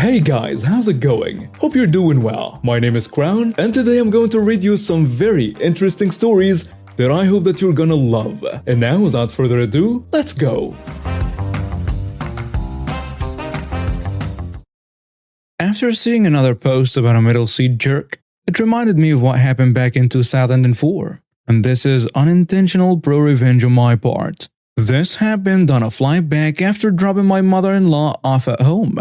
Hey guys, how's it going? Hope you're doing well. My name is Crown, and today I'm going to read you some very interesting stories that I hope that you're gonna love. And now, without further ado, let's go! After seeing another post about a middle seat jerk, it reminded me of what happened back in 2004. And this is unintentional pro-revenge on my part. This happened on a flight back after dropping my mother-in-law off at home.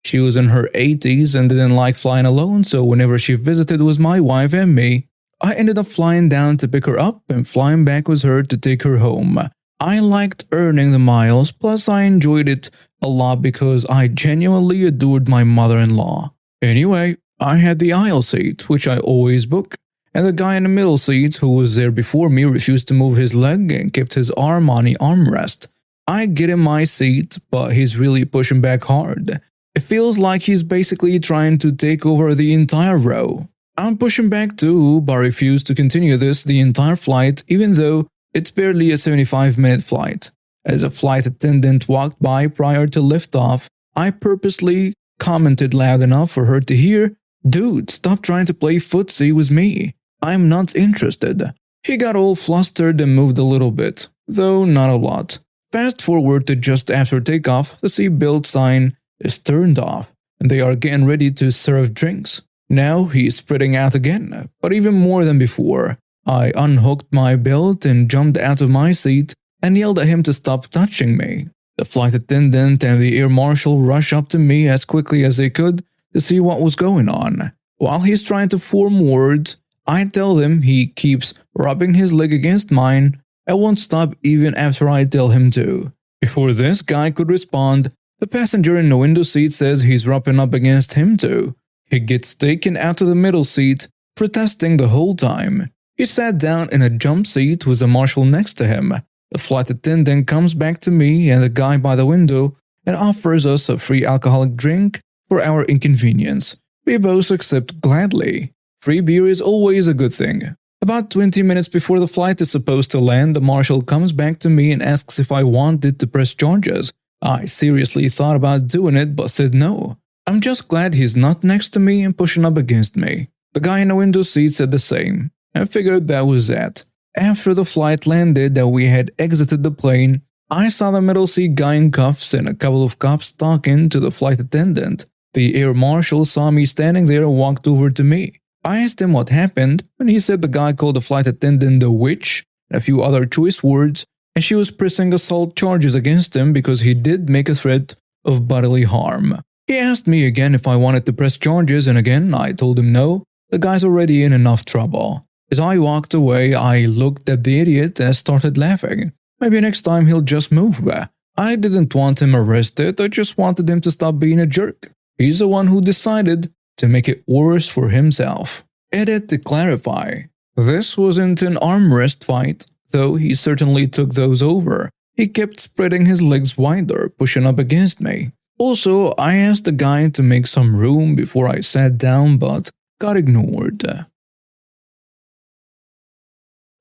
She was in her 80s and didn't like flying alone, so whenever she visited with my wife and me, I ended up flying down to pick her up and flying back with her to take her home. I liked earning the miles, plus I enjoyed it a lot because I genuinely adored my mother-in-law. Anyway, I had the aisle seat, which I always book, and the guy in the middle seat who was there before me refused to move his leg and kept his arm on the armrest. I get in my seat, but he's really pushing back hard. It feels like he's basically trying to take over the entire row. I'm pushing back too, but refuse to continue this the entire flight even though it's barely a 75-minute flight. As a flight attendant walked by prior to liftoff, I purposely commented loud enough for her to hear, "Dude, stop trying to play footsie with me. I'm not interested." He got all flustered and moved a little bit, though not a lot. Fast forward to just after takeoff, the seatbelt sign is turned off, and they are getting ready to serve drinks. Now he's spreading out again, but even more than before. I unhooked my belt and jumped out of my seat and yelled at him to stop touching me. The flight attendant and the air marshal rush up to me as quickly as they could to see what was going on. While he's trying to form words, I tell him he keeps rubbing his leg against mine and won't stop even after I tell him to. Before this guy could respond, the passenger in the window seat says he's rubbing up against him too. He gets taken out of the middle seat, protesting the whole time. He sat down in a jump seat with a marshal next to him. The flight attendant comes back to me and the guy by the window and offers us a free alcoholic drink for our inconvenience. We both accept gladly. Free beer is always a good thing. About 20 minutes before the flight is supposed to land, the marshal comes back to me and asks if I wanted to press charges. I seriously thought about doing it but said no. I'm just glad he's not next to me and pushing up against me. The guy in the window seat said the same. I figured that was that. After the flight landed and we had exited the plane, I saw the middle seat guy in cuffs and a couple of cops talking to the flight attendant. The air marshal saw me standing there and walked over to me. I asked him what happened, and he said the guy called the flight attendant a witch and a few other choice words, and she was pressing assault charges against him because he did make a threat of bodily harm. He asked me again if I wanted to press charges, and again I told him no, the guy's already in enough trouble. As I walked away, I looked at the idiot and started laughing. Maybe next time he'll just move. I didn't want him arrested, I just wanted him to stop being a jerk. He's the one who decided to make it worse for himself. Edit to clarify. This wasn't an armrest fight, though he certainly took those over. He kept spreading his legs wider, pushing up against me. Also, I asked the guy to make some room before I sat down but got ignored.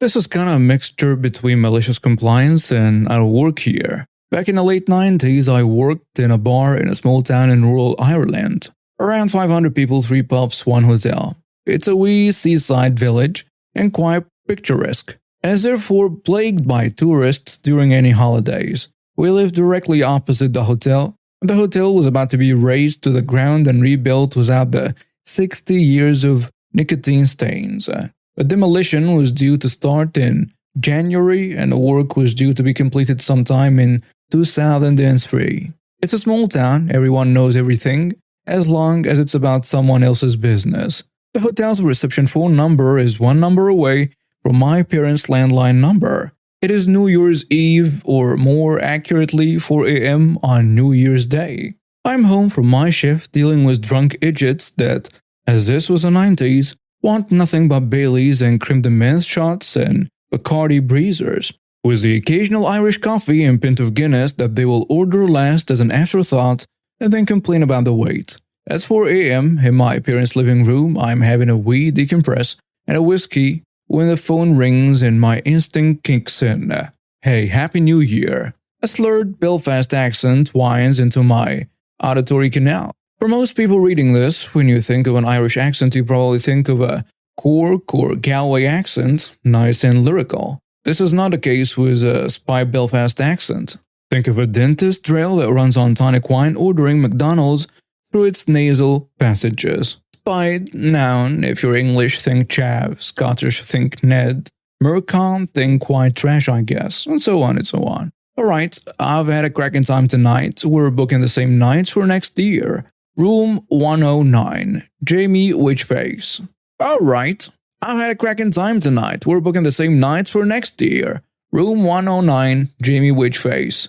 This is kinda a mixture between malicious compliance and our work here. Back in the late 90s, I worked in a bar in a small town in rural Ireland. Around 500 people, 3 pubs, 1 hotel. It's a wee seaside village and quite picturesque, and is therefore plagued by tourists during any holidays. We lived directly opposite the hotel, and the hotel was about to be razed to the ground and rebuilt without the 60 years of nicotine stains. The demolition was due to start in January, and the work was due to be completed sometime in 2003. It's a small town, everyone knows everything, as long as it's about someone else's business. The hotel's reception phone number is 1 number away from my parents' landline number. It is New Year's Eve, or more accurately 4 a.m. on New Year's Day. I'm home from my shift dealing with drunk idiots that, as this was the 90s, want nothing but Baileys and creme de menthe shots and Bacardi breezers, with the occasional Irish coffee and pint of Guinness that they will order last as an afterthought and then complain about the wait. At 4 a.m. in my parents' living room, I'm having a wee decompress and a whiskey when the phone rings and my instinct kicks in. Hey, Happy New Year. A slurred Belfast accent winds into my auditory canal. For most people reading this, when you think of an Irish accent, you probably think of a Cork or Galway accent, nice and lyrical. This is not the case with a Spy Belfast accent. Think of a dentist drill that runs on tonic wine ordering McDonald's through its nasal passages. Spy, noun, if you're English, think chav, Scottish, think Ned, Mercon, think white trash, I guess, and so on and so on. Alright, I've had a cracking time tonight. We're booking the same nights for next year. Room 109, Jamie Witchface. Alright, I've had a cracking time tonight. We're booking the same nights for next year. Room 109, Jamie Witchface.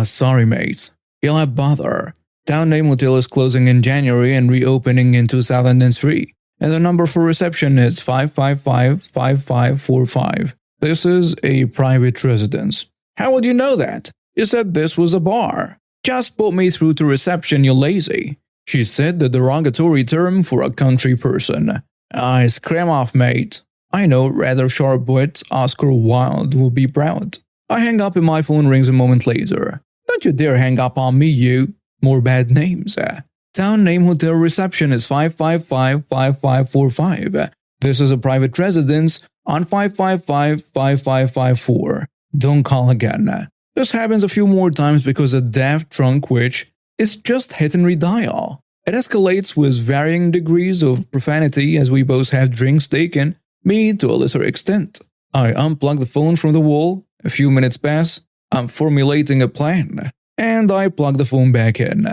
Sorry mate. You'll have bother. Town Name Hotel is closing in January and reopening in 2003. And the number for reception is 555-5545. This is a private residence. How would you know that? You said this was a bar. Just put me through to reception, you lazy. She said the derogatory term for a country person. Scram off, mate. I know, rather sharp wit, Oscar Wilde will be proud. I hang up and my phone rings a moment later. Don't you dare hang up on me, you. More bad names. Town Name Hotel reception is 555-5545. This is a private residence on 555-5554. Don't call again. This happens a few more times because a daft drunk witch is just hitting redial. It escalates with varying degrees of profanity as we both have drinks taken, me to a lesser extent. I unplug the phone from the wall, a few minutes pass, I'm formulating a plan, and I plug the phone back in.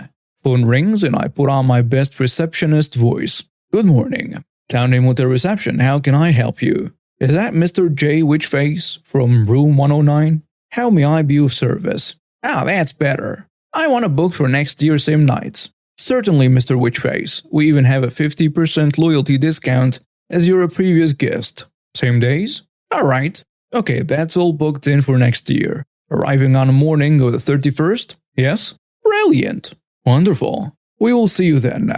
Phone rings and I put on my best receptionist voice. Good morning. Town Name Hotel reception, how can I help you? Is that Mr. J. Witchface from room 109? How may I be of service? That's better. I want to book for next year same nights. Certainly, Mr. Witchface. We even have a 50% loyalty discount as you're a previous guest. Same days? Alright. Okay, that's all booked in for next year. Arriving on the morning of the 31st? Yes? Brilliant. Wonderful. We will see you then.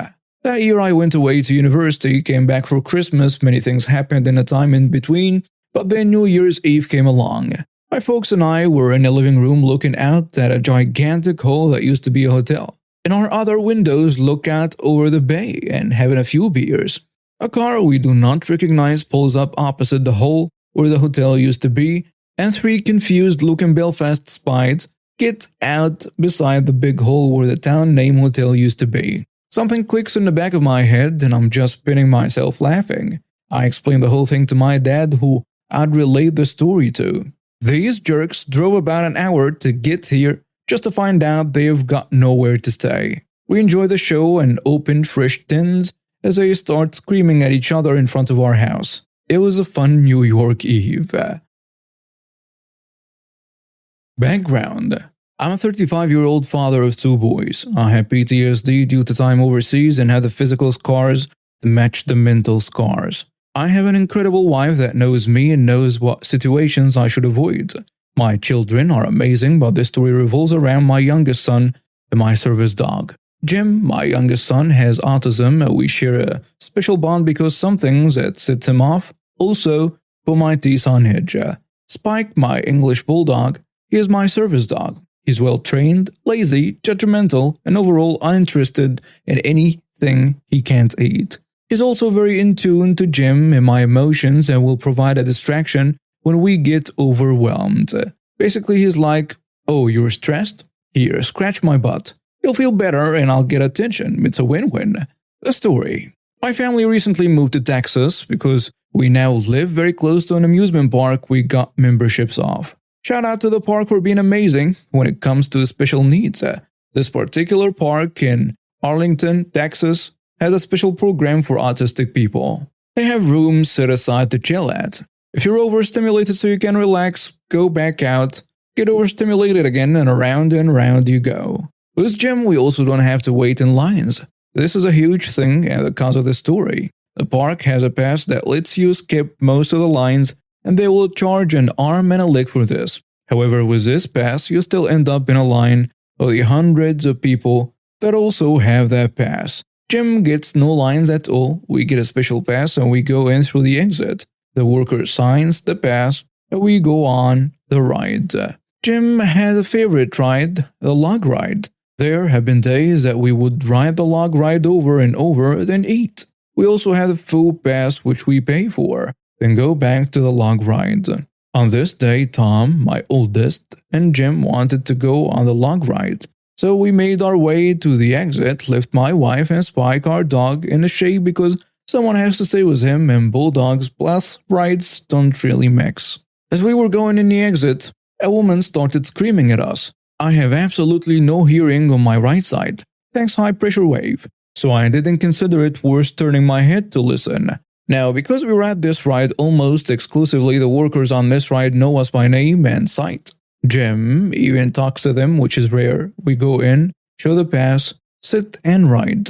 That year I went away to university, came back for Christmas, many things happened in the time in between, but then New Year's Eve came along. My folks and I were in the living room looking out at a gigantic hall that used to be a hotel. And our other windows look out over the bay and having a few beers. A car we do not recognize pulls up opposite the hole where the hotel used to be, and three confused-looking Belfast spies get out beside the big hole where the Town Name Hotel used to be. Something clicks in the back of my head and I'm just spinning myself laughing. I explain the whole thing to my dad, who I'd relate the story to. These jerks drove about an hour to get here just to find out they've got nowhere to stay. We enjoy the show and open fresh tins as they start screaming at each other in front of our house. It was a fun New York Eve. Background: I'm a 35-year-old father of two boys. I have PTSD due to time overseas and have the physical scars to match the mental scars. I have an incredible wife that knows me and knows what situations I should avoid. My children are amazing, but this story revolves around my youngest son and my service dog. Jim, my youngest son, has autism and we share a special bond because some things that set him off also put my teeth on edge. Spike, my English bulldog, he is my service dog. He's well-trained, lazy, judgmental, and overall uninterested in anything he can't eat. He's also very in tune to Jim and my emotions and will provide a distraction when we get overwhelmed. Basically, he's like, oh, you're stressed? Here, scratch my butt. You'll feel better and I'll get attention. It's a win-win. The story. My family recently moved to Texas because we now live very close to an amusement park we got memberships of. Shout out to the park for being amazing when it comes to special needs. This particular park in Arlington, Texas, has a special program for autistic people. They have rooms set aside to chill at. If you're overstimulated so you can relax, go back out, get overstimulated again, and around you go. With Jim, we also don't have to wait in lines. This is a huge thing and the cause of the story. The park has a pass that lets you skip most of the lines, and they will charge an arm and a leg for this. However, with this pass, you still end up in a line of the hundreds of people that also have that pass. Jim gets no lines at all. We get a special pass and we go in through the exit. The worker signs the pass and we go on the ride. Jim has a favorite ride, the log ride. There have been days that we would ride the log ride over and over, then eat. We also had a full pass which we pay for, then go back to the log ride. On this day, Tom, my oldest, and Jim wanted to go on the log ride. So we made our way to the exit, left my wife and Spike, our dog, in the shade because someone has to stay with him and bulldogs plus rides don't really mix. As we were going in the exit, a woman started screaming at us. I have absolutely no hearing on my right side, thanks high pressure wave, so I didn't consider it worth turning my head to listen. Now, because we ride this ride almost exclusively, the workers on this ride know us by name and sight. Jim even talks to them, which is rare. We go in, show the pass, sit and ride.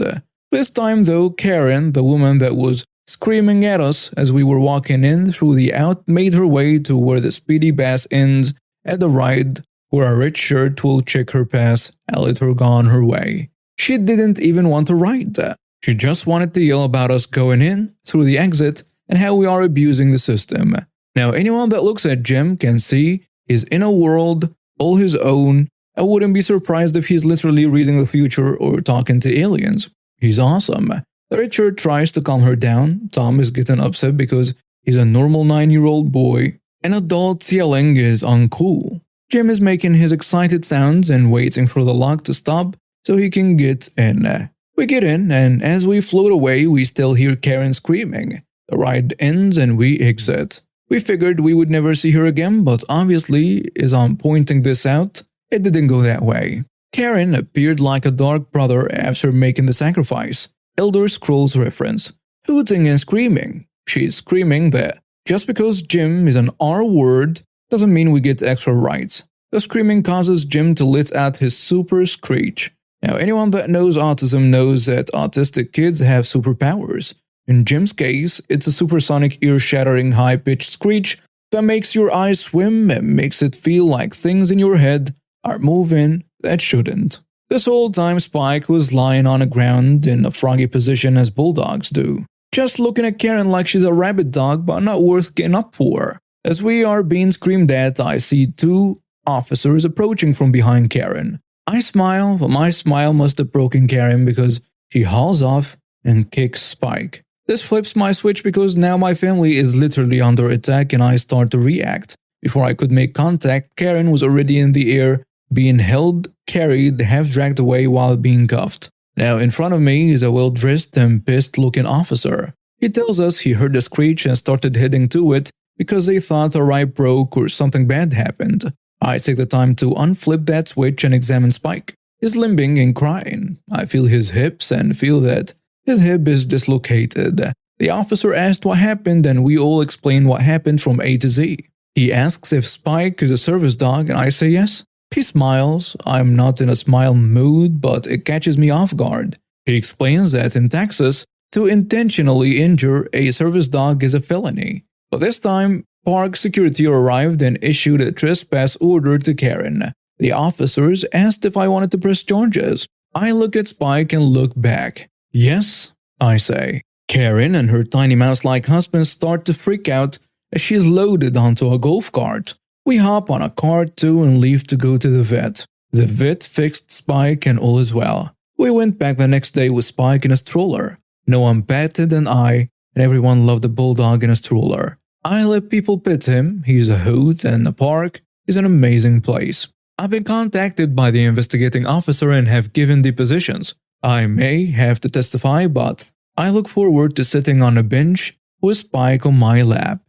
This time though, Karen, the woman that was screaming at us as we were walking in through the out, made her way to where the speedy pass ends at the ride, where a red shirt will check her pass and let her go on her way. She didn't even want to ride. She just wanted to yell about us going in through the exit and how we are abusing the system. Now, anyone that looks at Jim can see he's in a world all his own. I wouldn't be surprised if he's literally reading the future or talking to aliens. He's awesome. The Richard tries to calm her down. Tom is getting upset because he's a normal 9-year-old boy. An adult's yelling is uncool. Jim is making his excited sounds and waiting for the lock to stop so he can get in. We get in, and as we float away, we still hear Karen screaming. The ride ends and we exit. We figured we would never see her again, but obviously, as I'm pointing this out, it didn't go that way. Karen appeared like a dark brother after making the sacrifice. Elder Scrolls reference. Hooting and screaming. She's screaming that just because Jim is an R word doesn't mean we get extra rights. The screaming causes Jim to let out his super screech. Now, anyone that knows autism knows that autistic kids have superpowers. In Jim's case, it's a supersonic ear-shattering high-pitched screech that makes your eyes swim and makes it feel like things in your head are moving that shouldn't. This whole time Spike was lying on the ground in a froggy position as bulldogs do, just looking at Karen like she's a rabid dog but not worth getting up for. As we are being screamed at, I see 2 officers approaching from behind Karen. I smile, but my smile must have broken Karen because she hauls off and kicks Spike. This flips my switch because now my family is literally under attack and I start to react. Before I could make contact, Karen was already in the air, being held, carried, half dragged away while being cuffed. Now in front of me is a well-dressed and pissed-looking officer. He tells us he heard the screech and started heading to it because they thought a ride broke or something bad happened. I take the time to unflip that switch and examine Spike. He's limping and crying. I feel his hips and feel that his hip is dislocated. The officer asked what happened and we all explain what happened from A to Z. He asks if Spike is a service dog and I say yes. He smiles. I'm not in a smile mood, but it catches me off guard. He explains that in Texas, to intentionally injure a service dog is a felony. But this time, park security arrived and issued a trespass order to Karen. The officers asked if I wanted to press charges. I look at Spike and look back. Yes, I say. Karen and her tiny mouse-like husband start to freak out as she is loaded onto a golf cart. We hop on a cart too and leave to go to the vet. The vet fixed Spike and all is well. We went back the next day with Spike in a stroller. No one patted an eye, and everyone loved the bulldog in a stroller. I let people pet him, he's a hoot, and the park is an amazing place. I've been contacted by the investigating officer and have given depositions. I may have to testify, but I look forward to sitting on a bench with Spike on my lap.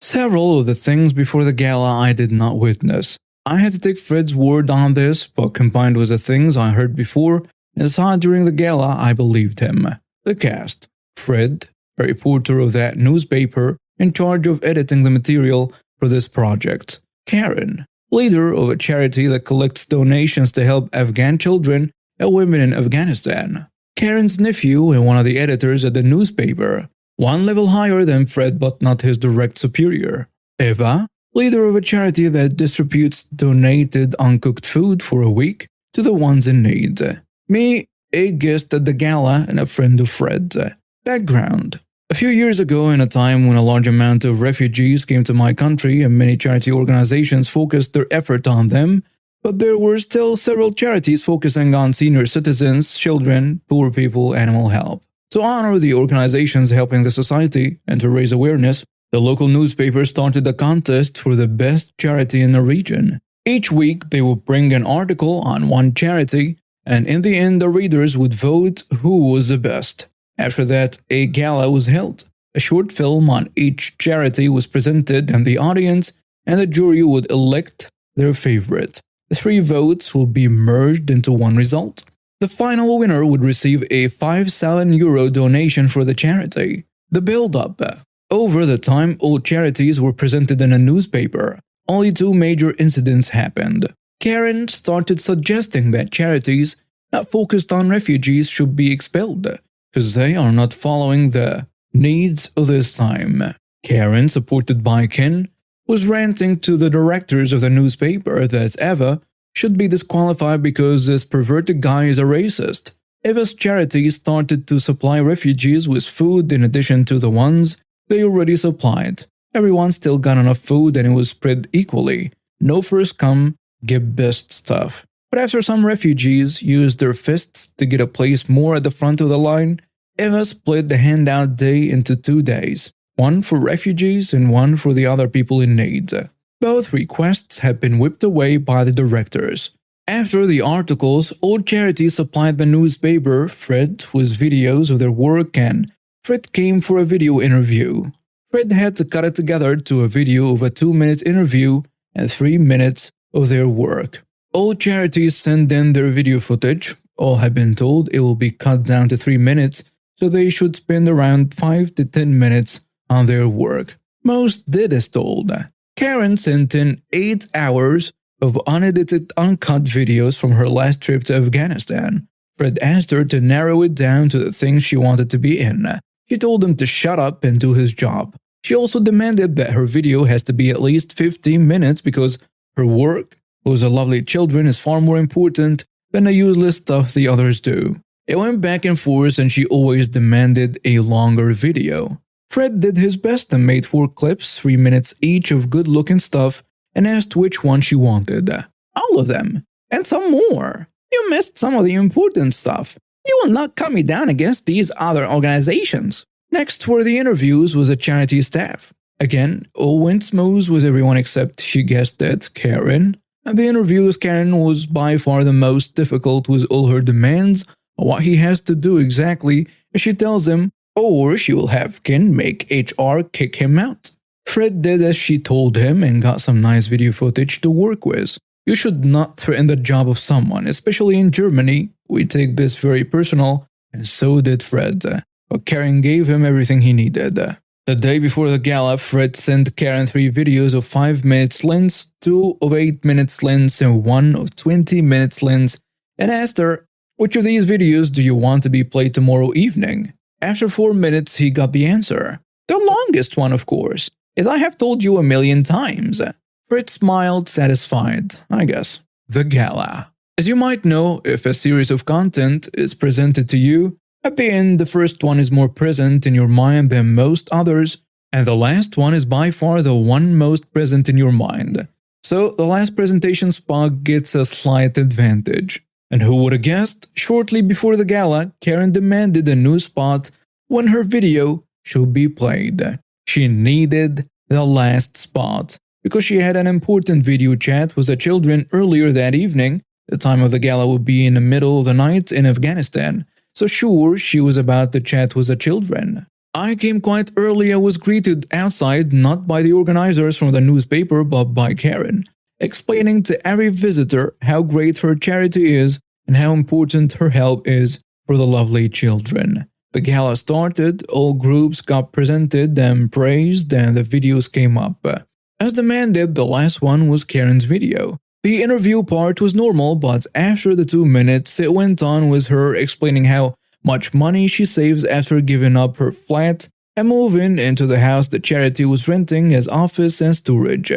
Several of the things before the gala I did not witness. I had to take Fred's word on this, but combined with the things I heard before and saw during the gala, I believed him. The cast. Fred, a reporter of that newspaper in charge of editing the material for this project. Karen, leader of a charity that collects donations to help Afghan children and women in Afghanistan. Karen's nephew and one of the editors at the newspaper. One level higher than Fred but not his direct superior. Eva, leader of a charity that distributes donated uncooked food for a week to the ones in need. Me, a guest at the gala and a friend of Fred. Background. A few years ago, in a time when a large amount of refugees came to my country and many charity organizations focused their effort on them, But there were still several charities focusing on senior citizens, children, poor people, animal help. To honor the organizations helping the society and to raise awareness, the local newspaper started a contest for the best charity in the region. Each week, they would bring an article on one charity, and in the end, the readers would vote who was the best. After that, a gala was held. A short film on each charity was presented, and the audience and the jury would elect their favorite. The 3 votes will be merged into one result. The final winner would receive a €5,000 donation for the charity. The build-up. Over the time, all charities were presented in a newspaper. Only 2 major incidents happened. Karen started suggesting that charities not focused on refugees should be expelled, because they are not following the needs of this time. Karen, supported by Ken, was ranting to the directors of the newspaper that Eva should be disqualified because this perverted guy is a racist. Eva's charity started to supply refugees with food in addition to the ones they already supplied. Everyone still got enough food and it was spread equally. No first come, get best stuff. But after some refugees used their fists to get a place more at the front of the line, Eva split the handout day into 2 days, one for refugees and one for the other people in need. Both requests had been whipped away by the directors. After the articles, all charities supplied the newspaper Fred with videos of their work, and Fred came for a video interview. Fred had to cut it together to a video of a 2-minute interview and 3 minutes of their work. All charities send in their video footage. All have been told it will be cut down to 3 minutes, so they should spend around 5 to 10 minutes on their work. Most did as told. Karen sent in 8 hours of unedited, uncut videos from her last trip to Afghanistan. Fred asked her to narrow it down to the things she wanted to be in. She told him to shut up and do his job. She also demanded that her video has to be at least 15 minutes because her work, whose lovely children, is far more important than the useless stuff the others do. It went back and forth and she always demanded a longer video. Fred did his best and made 4 clips, 3 minutes each of good-looking stuff, and asked which one she wanted. All of them. And some more. You missed some of the important stuff. You will not cut me down against these other organizations. Next were the interviews with the charity staff. Again, all went smooth with everyone except, she guessed it, Karen. And the interview with Karen was by far the most difficult with all her demands on what he has to do exactly as she tells him, or she will have Ken make HR kick him out. Fred did as she told him and got some nice video footage to work with. You should not threaten the job of someone, especially in Germany. We take this very personal, and so did Fred. But Karen gave him everything he needed. The day before the gala, Fred sent Karen 3 videos of 5 minutes length, 2 of 8 minutes length, and 1 of 20 minutes length, and asked her, which of these videos do you want to be played tomorrow evening? After 4 minutes, he got the answer. The longest one, of course, as I have told you 1,000,000 times. Fred smiled, satisfied, I guess. The gala. As you might know, if a series of content is presented to you, at the end, the first one is more present in your mind than most others, and the last one is by far the one most present in your mind. So, the last presentation spot gets a slight advantage. And who would have guessed? Shortly before the gala, Karen demanded a new spot when her video should be played. She needed the last spot, because she had an important video chat with the children earlier that evening. The time of the gala would be in the middle of the night in Afghanistan. So sure, she was about to chat with the children. I came quite early. I was greeted outside not by the organizers from the newspaper but by Karen, explaining to every visitor how great her charity is and how important her help is for the lovely children. The gala started, all groups got presented and praised, and the videos came up. As demanded, the last one was Karen's video. The interview part was normal, but after the 2 minutes, it went on with her explaining how much money she saves after giving up her flat and moving into the house the charity was renting as office and storage.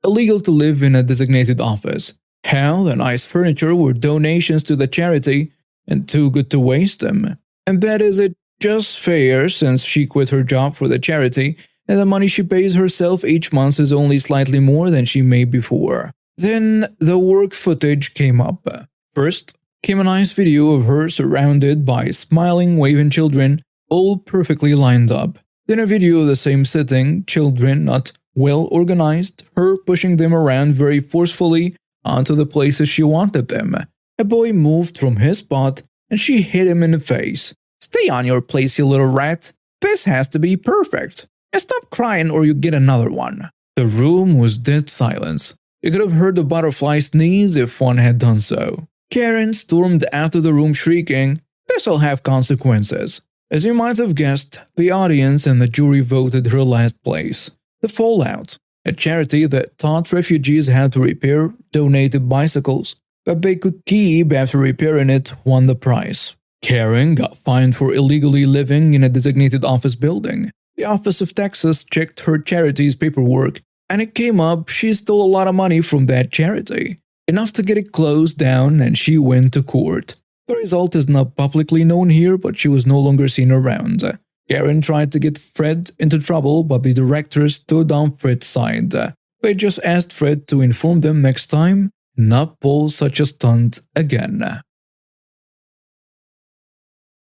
Illegal to live in a designated office. How the nice furniture were donations to the charity and too good to waste them. And that is it just fair since she quit her job for the charity and the money she pays herself each month is only slightly more than she made before. Then the work footage came up. First came a nice video of her surrounded by smiling, waving children, all perfectly lined up. Then a video of the same sitting, children not well organized, her pushing them around very forcefully onto the places she wanted them. A boy moved from his spot and she hit him in the face. "Stay on your place, you little rat. This has to be perfect. And stop crying or you get another one." The room was dead silence. You could have heard the butterfly sneeze if one had done so. Karen stormed out of the room shrieking, "This'll have consequences." As you might have guessed, the audience and the jury voted her last place. The Fallout, a charity that taught refugees how to repair donated bicycles that they could keep after repairing it, won the prize. Karen got fined for illegally living in a designated office building. The Office of Taxes checked her charity's paperwork, and it came up she stole a lot of money from that charity, enough to get it closed down, and she went to court. The result is not publicly known here, but she was no longer seen around. Karen tried to get Fred into trouble, but the directors stood on Fred's side. They just asked Fred to inform them next time not pull such a stunt again.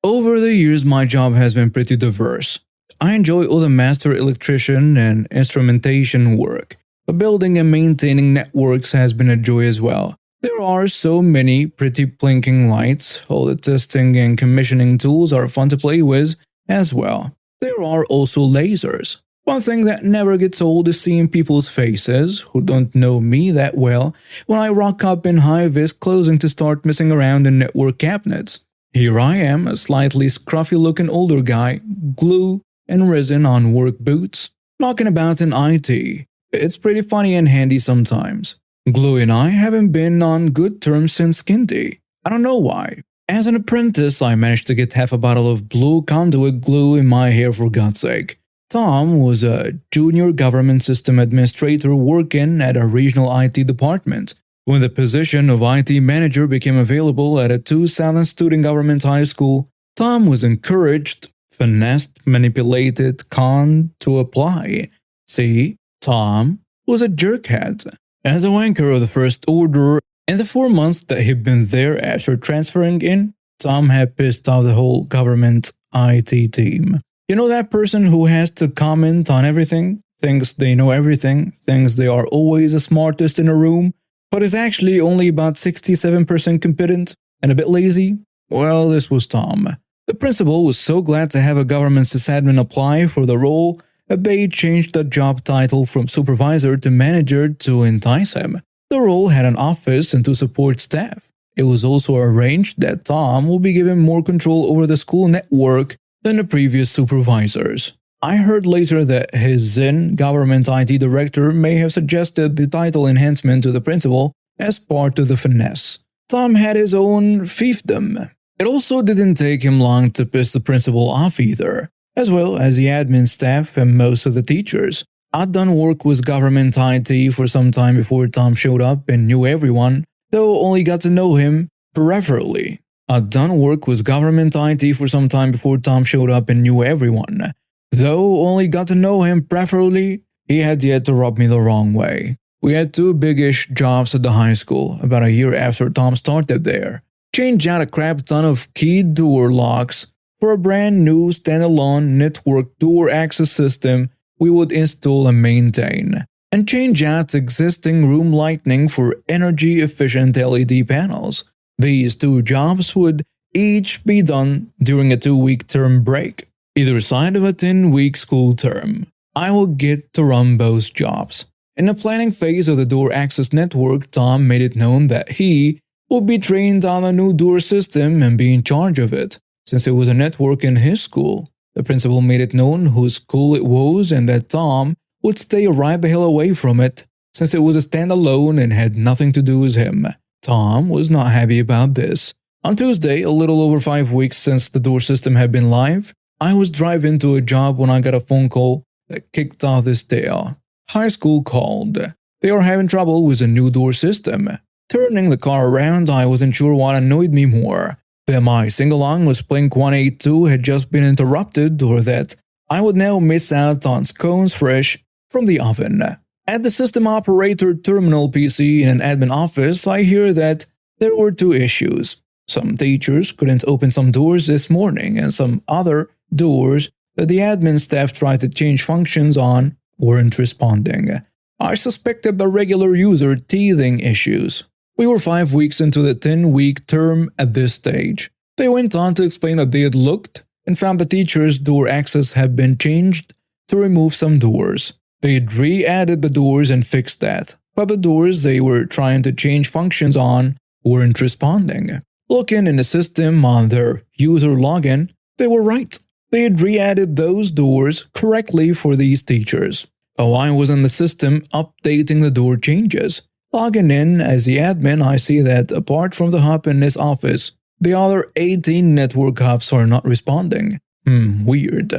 Over the years, my job has been pretty diverse. I enjoy all the master electrician and instrumentation work, but building and maintaining networks has been a joy as well. There are so many pretty blinking lights, all the testing and commissioning tools are fun to play with as well. There are also lasers. One thing that never gets old is seeing people's faces, who don't know me that well, when I rock up in high-vis clothing to start messing around in network cabinets. Here I am, a slightly scruffy-looking older guy, glue and resin on work boots, knocking about in IT. It's pretty funny and handy sometimes. Glue and I haven't been on good terms since Kinty. I don't know why. As an apprentice, I managed to get half a bottle of blue conduit glue in my hair for God's sake. Tom was a junior government system administrator working at a regional IT department. When the position of IT manager became available at a 2,000 student government high school, Tom was encouraged, finessed, manipulated, conned to apply. See, Tom was a jerkhead. As a wanker of the first order, in the 4 months that he'd been there after transferring in, Tom had pissed off the whole government IT team. You know that person who has to comment on everything, thinks they know everything, thinks they are always the smartest in a room, but is actually only about 67% competent and a bit lazy? Well, this was Tom. The principal was so glad to have a government sysadmin apply for the role that they changed the job title from supervisor to manager to entice him. The role had an office and 2 support staff. It was also arranged that Tom will be given more control over the school network than the previous supervisors. I heard later that his then government IT director may have suggested the title enhancement to the principal as part of the finesse. Tom had his own fiefdom. It also didn't take him long to piss the principal off either, as well as the admin staff and most of the teachers. I'd done work with government IT for some time before Tom showed up and knew everyone, though only got to know him peripherally. I'd done work with government IT for some time before Tom showed up and knew everyone. Though only got to know him preferably, he had yet to rub me the wrong way. We had 2 big-ish jobs at the high school, about a year after Tom started there. Change out a crap ton of keyed door locks for a brand new standalone network door access system we would install and maintain, and change out existing room lighting for energy-efficient LED panels. These 2 jobs would each be done during a 2-week term break, either side of a 10-week school term. I would get to run both jobs. In the planning phase of the door access network, Tom made it known that he would be trained on a new door system and be in charge of it, since it was a network in his school. The principal made it known whose school it was and that Tom would stay right the hell away from it, since it was a standalone and had nothing to do with him. Tom was not happy about this. On Tuesday, a little over 5 weeks since the door system had been live, I was driving to a job when I got a phone call that kicked off this tale. High school called. They are having trouble with a new door system. Turning the car around, I wasn't sure what annoyed me more. That my sing-along with Blink 182 had just been interrupted, or that I would now miss out on scones fresh from the oven. At the system operator terminal PC in an admin office, I hear that there were two issues. Some teachers couldn't open some doors this morning, and some other doors that the admin staff tried to change functions on weren't responding. I suspected the regular user teething issues. We were 5 weeks into the 10-week term at this stage. They went on to explain that they had looked and found the teacher's door access had been changed to remove some doors. They had re-added the doors and fixed that, but the doors they were trying to change functions on weren't responding. Looking in the system on their user login, they were right. They had re-added those doors correctly for these teachers. Oh, I was in the system updating the door changes. Logging in as the admin, I see that apart from the hub in this office, the other 18 network hubs are not responding. Weird.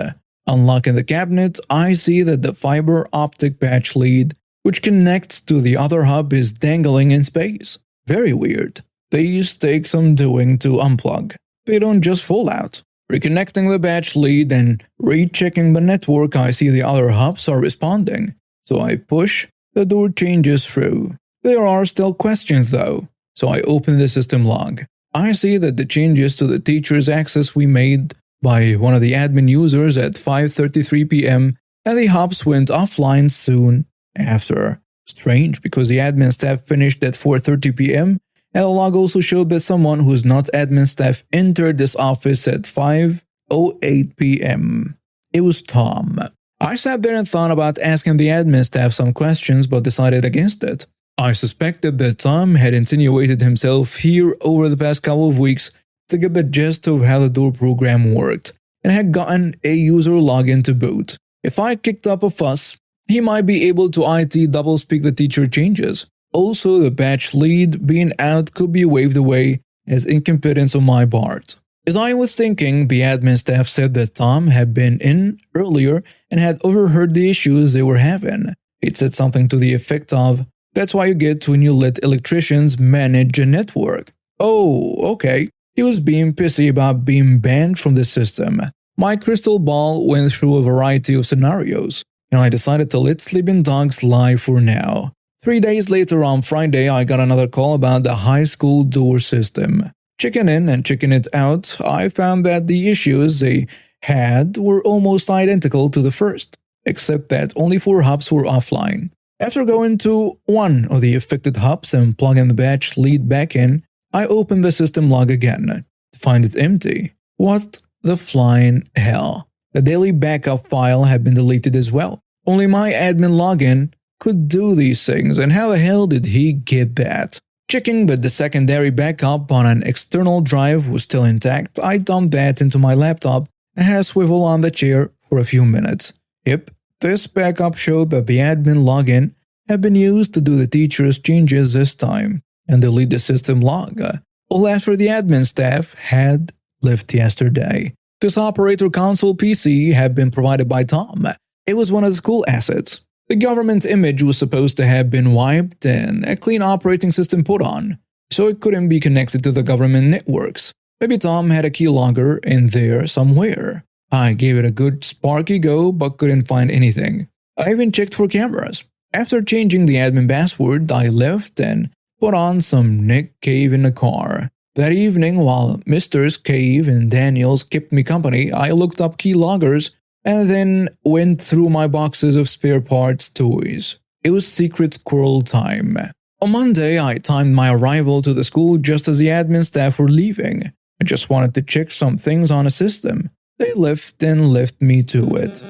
Unlocking the cabinet, I see that the fiber optic patch lead, which connects to the other hub, is dangling in space. Very weird. These take some doing to unplug. They don't just fall out. Reconnecting the batch lead and rechecking the network, I see the other hubs are responding. So I push the door changes through. There are still questions though, so I open the system log. I see that the changes to the teacher's access we made by one of the admin users at 5:33 p.m. and the hubs went offline soon after. Strange, because the admin staff finished at 4:30 p.m. and the log also showed that someone who's not admin staff entered this office at 5:08 p.m. It was Tom. I sat there and thought about asking the admin staff some questions but decided against it. I suspected that Tom had insinuated himself here over the past couple of weeks to get the gist of how the door program worked and had gotten a user login to boot. If I kicked up a fuss, he might be able to IT doublespeak the teacher changes. Also, the batch lead being out could be waved away as incompetence on my part. As I was thinking, the admin staff said that Tom had been in earlier and had overheard the issues they were having. It said something to the effect of, "That's why you get when you let electricians manage a network." Oh, okay. He was being pissy about being banned from the system. My crystal ball went through a variety of scenarios, and I decided to let sleeping dogs lie for now. 3 days later on Friday, I got another call about the high school door system. Checking in and checking it out, I found that the issues they had were almost identical to the first, except that only 4 hubs were offline. After going to one of the affected hubs and plugging the batch lead back in, I opened the system log again to find it empty. What the flying hell? The daily backup file had been deleted as well. Only my admin login could do these things, and how the hell did he get that? Checking that the secondary backup on an external drive was still intact, I dumped that into my laptop and had a swivel on the chair for a few minutes. Yep, this backup showed that the admin login had been used to do the teacher's changes this time and delete the system log, all after the admin staff had left yesterday. This operator console PC had been provided by Tom. It was one of the school assets. The government image was supposed to have been wiped and a clean operating system put on, so it couldn't be connected to the government networks. Maybe Tom had a keylogger in there somewhere. I gave it a good sparky go but couldn't find anything. I even checked for cameras. After changing the admin password, I left and put on some Nick Cave in the car. That evening, while Mr. Cave and Daniels kept me company, I looked up keyloggers and then went through my boxes of spare parts toys. It was secret squirrel time. On Monday, I timed my arrival to the school just as the admin staff were leaving. I just wanted to check some things on the system. They left and left me to it.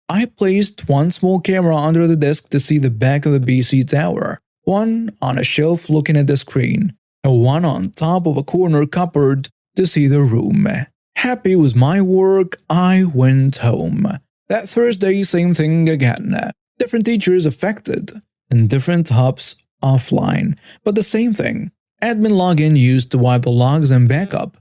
I placed one small camera under the desk to see the back of the BC tower, one on a shelf looking at the screen, and one on top of a corner cupboard to see the room. Happy with my work, I went home. That Thursday, same thing again. Different teachers affected, and different hubs offline, but the same thing. Admin login used to wipe the logs and backup.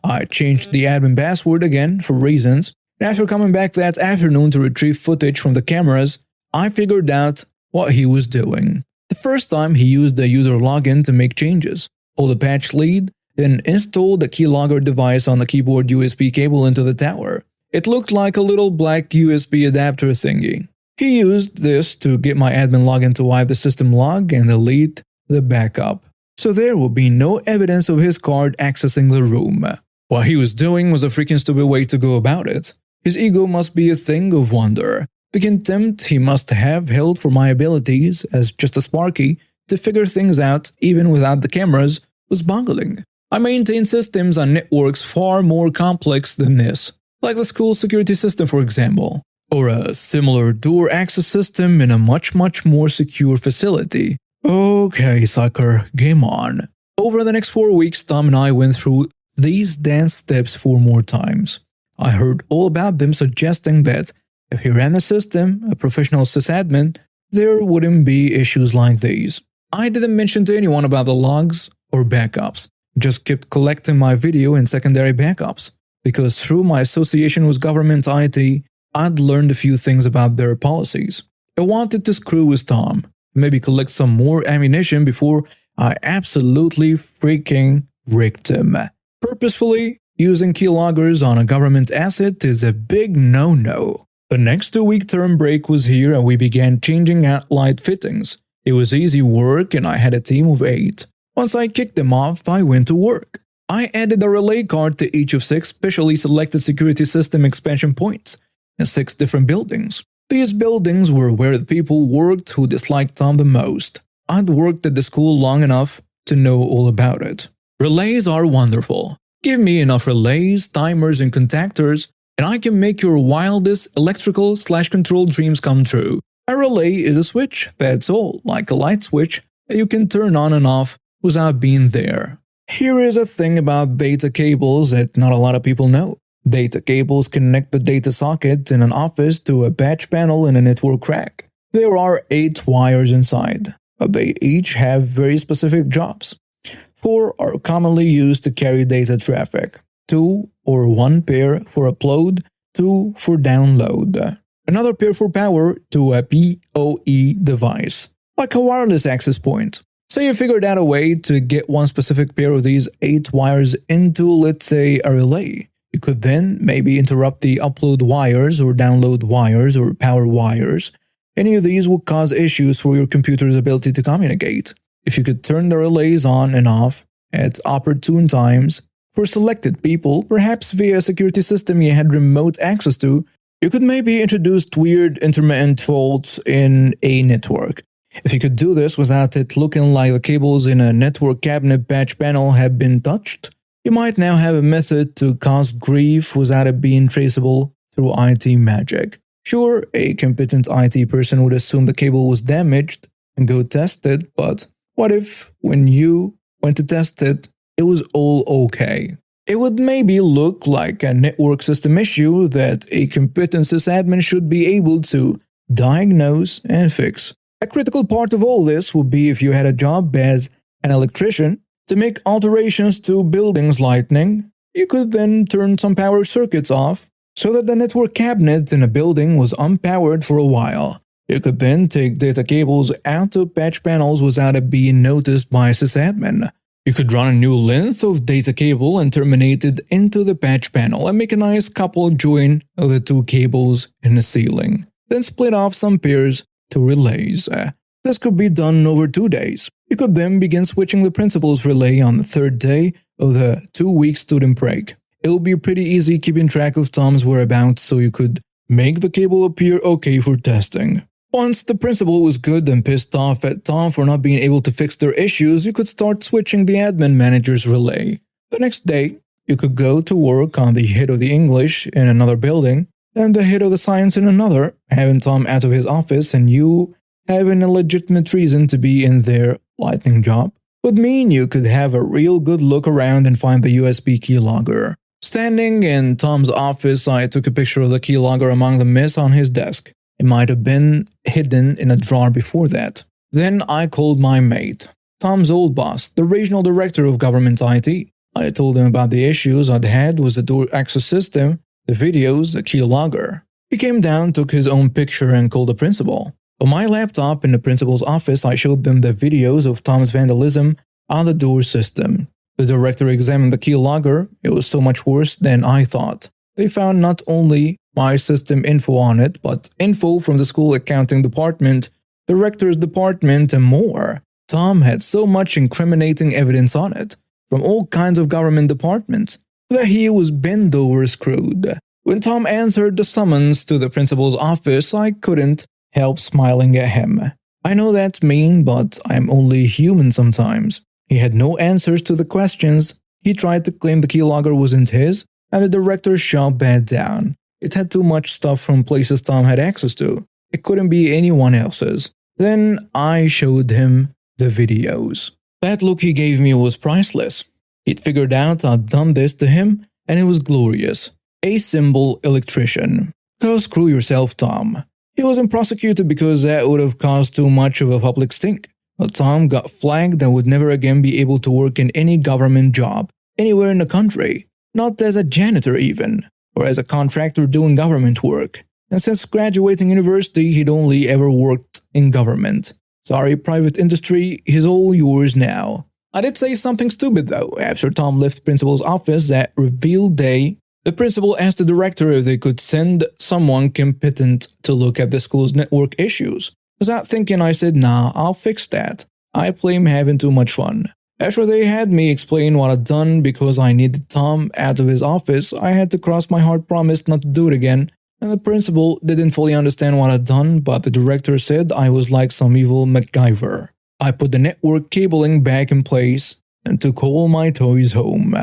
I changed the admin password again for reasons, and after coming back that afternoon to retrieve footage from the cameras, I figured out what he was doing. The first time he used the user login to make changes, pulled a patch lead, then installed the keylogger device on the keyboard USB cable into the tower. It looked like a little black USB adapter thingy. He used this to get my admin login to wipe the system log and delete the backup, so there would be no evidence of his card accessing the room. What he was doing was a freaking stupid way to go about it. His ego must be a thing of wonder. The contempt he must have held for my abilities as just a Sparky to figure things out even without the cameras was boggling. I maintain systems on networks far more complex than this, like the school security system for example, or a similar door access system in a much more secure facility. Okay, sucker, game on. Over the next 4 weeks, Tom and I went through these dance steps 4 more times. I heard all about them suggesting that if he ran the system, a professional sysadmin, there wouldn't be issues like these. I didn't mention to anyone about the logs or backups, just kept collecting my video and secondary backups, because through my association with government IT, I'd learned a few things about their policies. I wanted to screw with Tom, maybe collect some more ammunition before I absolutely freaking wrecked him. Purposefully using keyloggers on a government asset is a big no-no. The next 2-week term break was here and we began changing out light fittings. It was easy work and I had a team of 8. Once I kicked them off, I went to work. I added a relay card to each of 6 specially selected security system expansion points in 6 different buildings. These buildings were where the people worked who disliked Tom the most. I'd worked at the school long enough to know all about it. Relays are wonderful. Give me enough relays, timers, and contactors, and I can make your wildest electrical/control dreams come true. A relay is a switch, that's all, like a light switch that you can turn on and off without being there. Here is a thing about data cables that not a lot of people know. Data cables connect the data socket in an office to a patch panel in a network rack. There are 8 wires inside, but they each have very specific jobs. 4 are commonly used to carry data traffic, 2 or 1 pair for upload, 2 for download, another pair for power to a PoE device, like a wireless access point. So you figured out a way to get one specific pair of these 8 wires into, let's say, a relay. You could then maybe interrupt the upload wires or download wires or power wires. Any of these will cause issues for your computer's ability to communicate. If you could turn the relays on and off at opportune times for selected people, perhaps via a security system you had remote access to, you could maybe introduce weird intermittent faults in a network. If you could do this without it looking like the cables in a network cabinet patch panel have been touched, you might now have a method to cause grief without it being traceable through IT magic. Sure, a competent IT person would assume the cable was damaged and go test it, but what if, when you went to test it, it was all okay? It would maybe look like a network system issue that a competent sysadmin should be able to diagnose and fix. A critical part of all this would be if you had a job as an electrician to make alterations to buildings' lighting. You could then turn some power circuits off so that the network cabinet in a building was unpowered for a while. You could then take data cables out of patch panels without it being noticed by a sysadmin. You could run a new length of data cable and terminate it into the patch panel and make a nice coupled join of the 2 cables in the ceiling. Then split off some pairs to relays. This could be done over 2 days. You could then begin switching the principal's relay on the 3rd day of the 2-week student break. It would be pretty easy keeping track of Tom's whereabouts so you could make the cable appear okay for testing. Once the principal was good and pissed off at Tom for not being able to fix their issues, you could start switching the admin manager's relay. The next day, you could go to work on the head of the English in another building, and the head of the science in another, having Tom out of his office and you having a legitimate reason to be in their lightning job, would mean you could have a real good look around and find the USB keylogger. Standing in Tom's office, I took a picture of the keylogger among the mess on his desk. It might have been hidden in a drawer before that. Then I called my mate, Tom's old boss, the regional director of government IT. I told him about the issues I'd had with the door access system, the videos, the keylogger. He came down, took his own picture, and called the principal. On my laptop in the principal's office, I showed them the videos of Tom's vandalism on the door system. The director examined the keylogger. It was so much worse than I thought. They found not only my system info on it, but info from the school accounting department, the rector's department, and more. Tom had so much incriminating evidence on it, from all kinds of government departments, that he was bent over screwed. When Tom answered the summons to the principal's office, I couldn't help smiling at him. I know that's mean, but I'm only human sometimes. He had no answers to the questions. He tried to claim the keylogger wasn't his, and the director shot that down. It had too much stuff from places Tom had access to. It couldn't be anyone else's. Then I showed him the videos. That look he gave me was priceless. He'd figured out I'd done this to him, and it was glorious. A symbol electrician. Go screw yourself, Tom. He wasn't prosecuted because that would have caused too much of a public stink. But Tom got flagged and would never again be able to work in any government job, anywhere in the country. Not as a janitor even, or as a contractor doing government work. And since graduating university, he'd only ever worked in government. Sorry, private industry, he's all yours now. I did say something stupid though. After Tom left the principal's office that reveal day, the principal asked the director if they could send someone competent to look at the school's network issues. Without thinking, I said, nah, I'll fix that. I play him having too much fun. After they had me explain what I'd done because I needed Tom out of his office, I had to cross my hard promise not to do it again. And the principal didn't fully understand what I'd done, but the director said I was like some evil MacGyver. I put the network cabling back in place and took all my toys home.